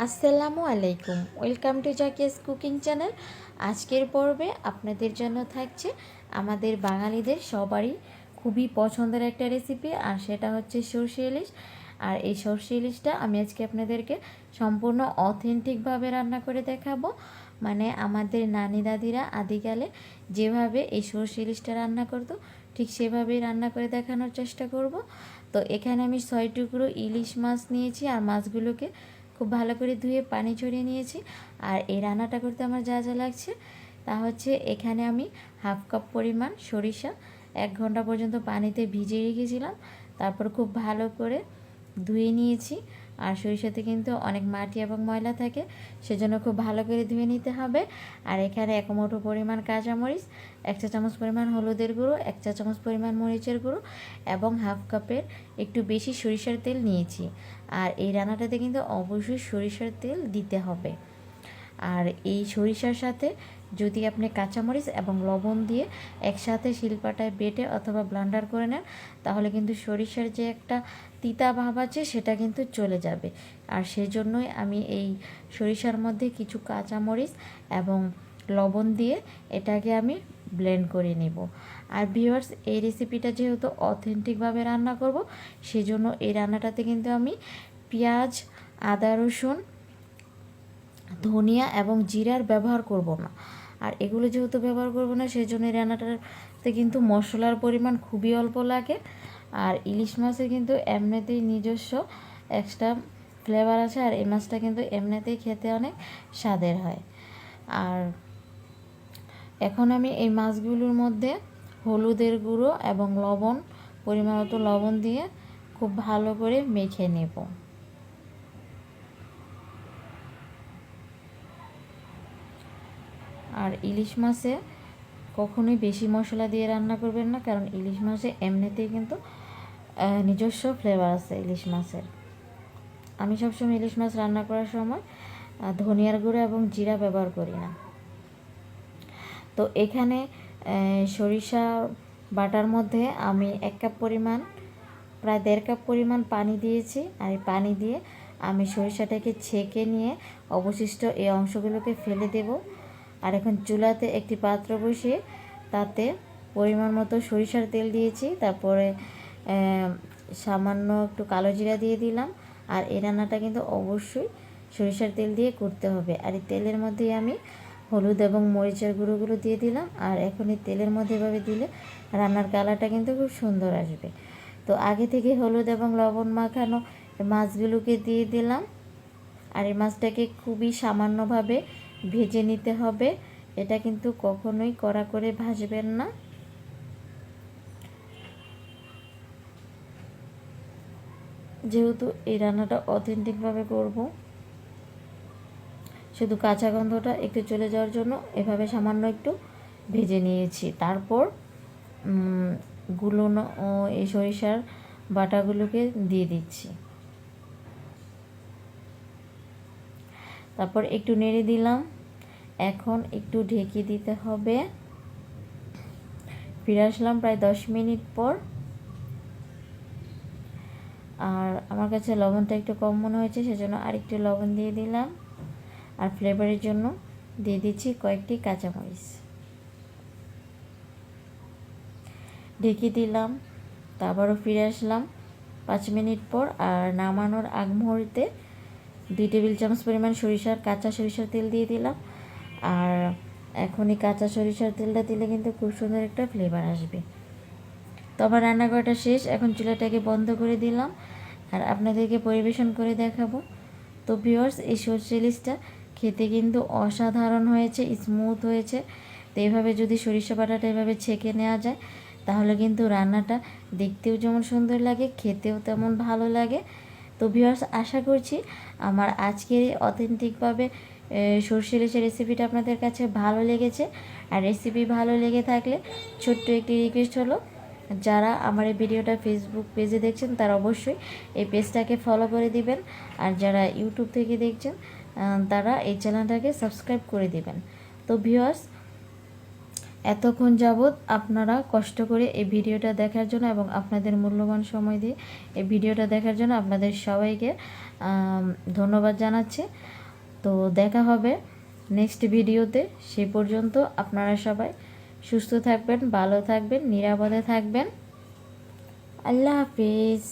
আসসালামু আলাইকুম, welcome to Zakia's cooking channel. আজকের পর্বে আপনাদের জন্য থাকছে আমাদের বাঙালিদের সবারই খুবই পছন্দের একটা রেসিপি, আর সেটা হচ্ছে সরষে ইলিশ। আর এই সরষে ইলিশটা আমি আজকে আপনাদেরকে সম্পূর্ণ অথেন্টিকভাবে রান্না করে দেখাবো। মানে আমাদের নানি দাদিরা আদিকালে যেভাবে এই সরষে ইলিশটা রান্না করতো ঠিক সেভাবেই রান্না করে দেখানোর চেষ্টা করব। তো এখানে আমি 6 টুকরো ইলিশ মাছ নিয়েছি, আর মাছগুলোকে খুব ভালো করে ধুয়ে পানি ঝরিয়ে নিয়েছি। আর এই রান্নাটা করতে আমার যা যা লাগছে তা হচ্ছে, এখানে আমি হাফ কাপ পরিমাণ সরিষা 1 ঘন্টা পর্যন্ত পানিতে ভিজিয়ে রেখেছিলাম, তারপর খুব ভালো করে ধুয়ে নিয়েছি। আর সরিষাতে কিন্তু অনেক মাটি এবং ময়লা থাকে, সেজন্য খুব ভালো করে ধুয়ে নিতে হবে। আর এখানে 1 মুঠো পরিমাণ কাঁচামরিচ, 1 চা চামচ পরিমাণ হলুদের গুঁড়ো, 1 চা চামচ পরিমাণ মরিচের গুঁড়ো এবং হাফ কাপের একটু বেশি সরিষার তেল নিয়েছি। আর এই রান্নাটাতে কিন্তু অবশ্যই সরিষার তেল দিতে হবে। আর এই সরিষার সাথে যদি আপনি কাঁচামরিচ এবং লবণ দিয়ে একসাথে শিলপাটায় বেটে অথবা ব্লেন্ডার করে নেন, তাহলে কিন্তু সরিষার যে একটা তিতা ভাব আছে সেটা কিন্তু চলে যাবে। আর সেজন্যই আমি এই সরিষার মধ্যে কিছু কাঁচামরিচ এবং লবণ দিয়ে এটাকে আমি ব্লেন্ড করে নেব। আর ভিউয়ার্স, এই রেসিপিটা যেহেতু অথেন্টিকভাবে রান্না করব, সেজন্য এই রান্নাটাতে কিন্তু আমি পেঁয়াজ, আদা, রসুন, ধনিয়া এবং জিরার ব্যবহার করব না। আর এগুলো যেহেতু ব্যবহার করব না, সেই জন্য এই রান্নাটাতে কিন্তু মশলার পরিমাণ খুবই অল্প লাগে। আর ইলিশ মাছের কিন্তু এমনিতেই নিজস্ব এক্সট্রা ফ্লেভার আছে, আর এই মাছটা কিন্তু এমনিতেই খেতে অনেক স্বাদের হয়। আর এখন আমি এই মাছগুলোর মধ্যে হলুদের গুঁড়ো এবং লবণ, পরিমাণ মতো লবণ দিয়ে খুব ভালো করে মেখে নেব। আর ইলিশ মাছে কখনোই বেশি মশলা দিয়ে রান্না করবেন না, কারণ ইলিশ মাছে এমনিতেই কিন্তু নিজস্ব ফ্লেভার আছে ইলিশ মাছের। আমি সবসময় ইলিশ মাছ রান্না করার সময় ধনিয়ার গুঁড়ো এবং জিরা ব্যবহার করি না। তো এখানে সরিষা বাটার মধ্যে আমি 1 কাপ পরিমাণ, প্রায় 1.5 কাপ পরিমাণ পানি দিয়েছি। আর এই পানি দিয়ে আমি সরিষাটাকে ছেঁকে নিয়ে অবশিষ্ট এই অংশগুলোকে ফেলে দেব। আর এখন চুলাতে একটি পাত্র বসিয়ে তাতে পরিমাণ মতো সরিষার তেল দিয়েছি, তারপরে সামান্য একটু কালো জিরা দিয়ে দিলাম। আর এই রান্নাটা কিন্তু অবশ্যই সরিষার তেল দিয়ে করতে হবে। আর এই তেলের মধ্যেই আমি হলুদ এবং মরিচের গুঁড়োগুলো দিয়ে দিলাম। আর এখন এই তেলের মধ্যে এভাবে দিলে রান্নার কালারটা কিন্তু খুব সুন্দর আসবে। তো আগে থেকে হলুদ এবং লবণ মাখানো মাছগুলোকে দিয়ে দিলাম। আর এই মাছটাকে খুবই সামান্যভাবে ভেজে নিতে হবে, এটা কিন্তু কখনোই কড়া করে ভাজবেন না। যেহেতু এই রান্নাটা অথেন্টিকভাবে করব, শুধু কাঁচা গন্ধটা একটু চলে যাওয়ার জন্য এভাবে সামান্য একটু ভেজে নিয়েছি। তারপর গুলোনো এই সরিষার বাটাগুলোকে দিয়ে দিচ্ছি। তারপর একটু নেড়ে দিলাম। এখন একটু ঢেকে দিতে হবে। ফিরে আসলাম প্রায় 10 মিনিট পর। আর আমার কাছে লবণটা একটু কম মনে হয়েছে, সেজন্য আরেকটু লবণ দিয়ে দিলাম। আর ফ্লেভারের জন্য দিয়ে দিচ্ছি কয়েকটি কাঁচামরিচ। ঢেকে দিলাম, তারপরও ফিরে আসলাম 5 মিনিট পর। আর নামানোর আগ মুহূর্তে 2 টেবিল চামচ পরিমাণ কাঁচা সরিষার তেল দিয়ে দিলাম। আর এখন এই কাঁচা সরিষার তেলটা দিলে কিন্তু খুব সুন্দর একটা ফ্লেভার আসবে। তো আমার রান্না করাটা শেষ, এখন চুলাটাকে বন্ধ করে দিলাম আর আপনাদেরকে পরিবেশন করে দেখাবো। তো ভিউয়ার্স, এই সরষে ইলিশটা খেতে কিন্তু অসাধারণ হয়েছে, স্মুথ হয়েছে। তো এইভাবে যদি সরিষা বাটাটা এভাবে ছেঁকে নেওয়া যায়, তাহলে কিন্তু রান্নাটা দেখতেও যেমন সুন্দর লাগে, খেতেও তেমন ভালো লাগে। তো ভিউয়ার্স, আশা করছি আমার আজকের অথেন্টিকভাবে সরষে ইলিশের রেসিপিটা আপনাদের কাছে ভালো লেগেছে। আর রেসিপি ভালো লেগে থাকলে ছোট্ট একটি রিকোয়েস্ট হলো, যারা আমার এই ভিডিওটা ফেসবুক পেজে দেখছেন তারা অবশ্যই এই পেজটাকে ফলো করে দিবেন। আর যারা ইউটিউব থেকে দেখছেন তারা এই চ্যানেলটাকে সাবস্ক্রাইব করে দিবেন। তো ভিউয়ার্স, এতক্ষণ যাবৎ আপনারা কষ্ট করে এই ভিডিওটা দেখার জন্য এবং আপনাদের মূল্যবান সময় দিয়ে এই ভিডিওটা দেখার জন্য আপনাদের সবাইকে ধন্যবাদ জানাচ্ছি। তো দেখা হবে নেক্সট ভিডিওতে। সে পর্যন্ত আপনারা সবাই সুস্থ থাকবেন, ভালো থাকবেন, নিরাপদে থাকবেন। আল্লাহ হাফিজ।